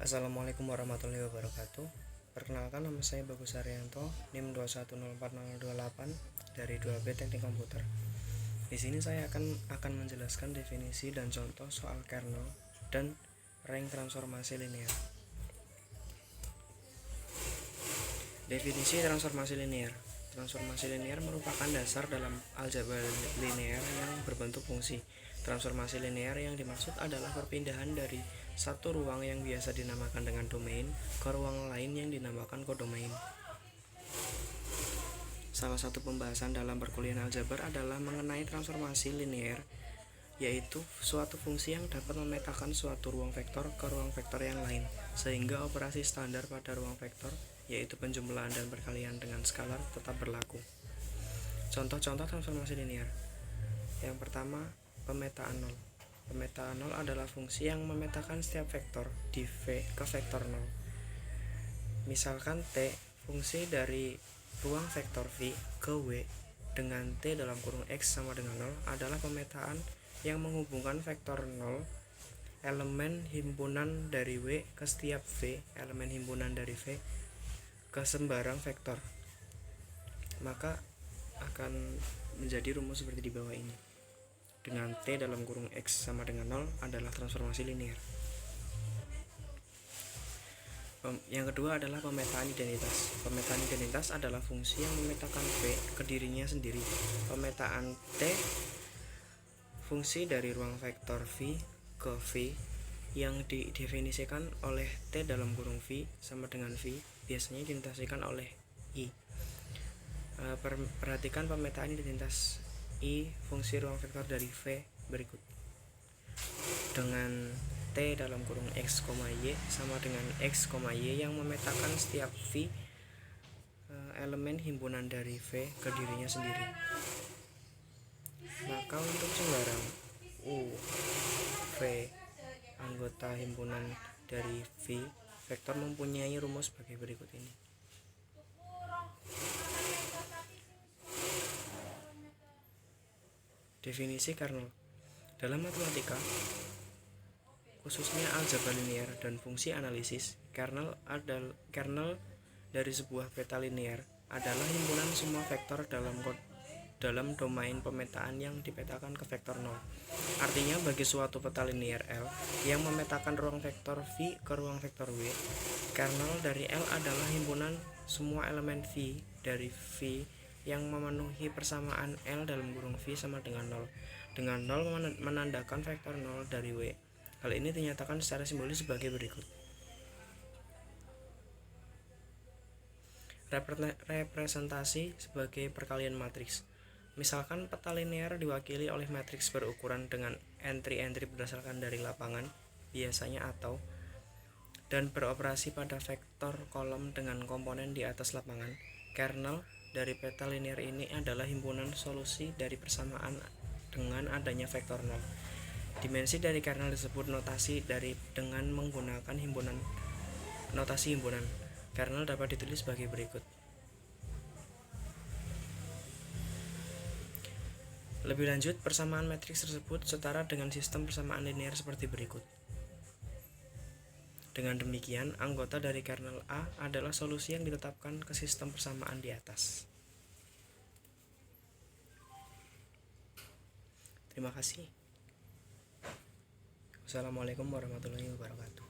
Assalamualaikum warahmatullahi wabarakatuh. Perkenalkan, nama saya Bagus Arianto, NIM 2104028 dari 2B Teknik Komputer. Di sini saya akan menjelaskan definisi dan contoh soal kernel dan rank transformasi linear. Definisi transformasi linear. Transformasi linear merupakan dasar dalam aljabar linear yang berbentuk fungsi. Transformasi linear yang dimaksud adalah perpindahan dari satu ruang yang biasa dinamakan dengan domain ke ruang lain yang dinamakan kodomain. Salah satu pembahasan dalam perkuliahan aljabar adalah mengenai transformasi linear, yaitu suatu fungsi yang dapat memetakan suatu ruang vektor ke ruang vektor yang lain, sehingga operasi standar pada ruang vektor, yaitu penjumlahan dan perkalian dengan skalar, tetap berlaku. Contoh-contoh transformasi linear. Yang pertama, pemetaan nol. Pemetaan nol adalah fungsi yang memetakan setiap vektor di V ke vektor 0. Misalkan T, fungsi dari ruang vektor V ke W dengan T dalam kurung X sama dengan 0 adalah pemetaan yang menghubungkan vektor 0 elemen himpunan dari W ke setiap V elemen himpunan dari V ke sembarang vektor. Maka akan menjadi rumus seperti di bawah ini. Dengan T dalam kurung X sama dengan 0 adalah transformasi linear. Yang kedua adalah pemetaan identitas. Pemetaan identitas adalah fungsi yang memetakan V ke dirinya sendiri. Pemetaan T, fungsi dari ruang vektor V ke V yang didefinisikan oleh T dalam kurung V sama dengan V, biasanya dinotasikan oleh I. Perhatikan pemetaan identitas I fungsi ruang vektor dari V berikut. Dengan T dalam kurung X, Y sama dengan X, Y yang memetakan setiap V elemen himpunan dari V ke dirinya sendiri. Maka untuk sembarang U V anggota himpunan dari V vektor mempunyai rumus sebagai berikut ini. Definisi kernel. Dalam matematika, khususnya aljabar linear dan fungsi analisis, kernel dari sebuah peta linear adalah himpunan semua vektor dalam domain pemetaan yang dipetakan ke vektor 0. Artinya bagi suatu peta linear L yang memetakan ruang vektor V ke ruang vektor W, kernel dari L adalah himpunan semua elemen V dari V yang memenuhi persamaan L dalam kurung V sama dengan 0, dengan 0 menandakan vektor 0 dari W. Hal ini dinyatakan secara simbolis sebagai berikut. Representasi sebagai perkalian matriks. Misalkan peta linear diwakili oleh matriks berukuran dengan entry-entry berdasarkan dari lapangan, biasanya atau, dan beroperasi pada vektor kolom dengan komponen di atas lapangan. Kernel dari peta linear ini adalah himpunan solusi dari persamaan dengan adanya vektor 0. Dimensi dari kernel disebut dengan menggunakan notasi himpunan. Kernel dapat ditulis sebagai berikut. Lebih lanjut, persamaan matriks tersebut setara dengan sistem persamaan linear seperti berikut. Dengan demikian, anggota dari kernel A adalah solusi yang ditetapkan ke sistem persamaan di atas. Terima kasih. Wassalamualaikum warahmatullahi wabarakatuh.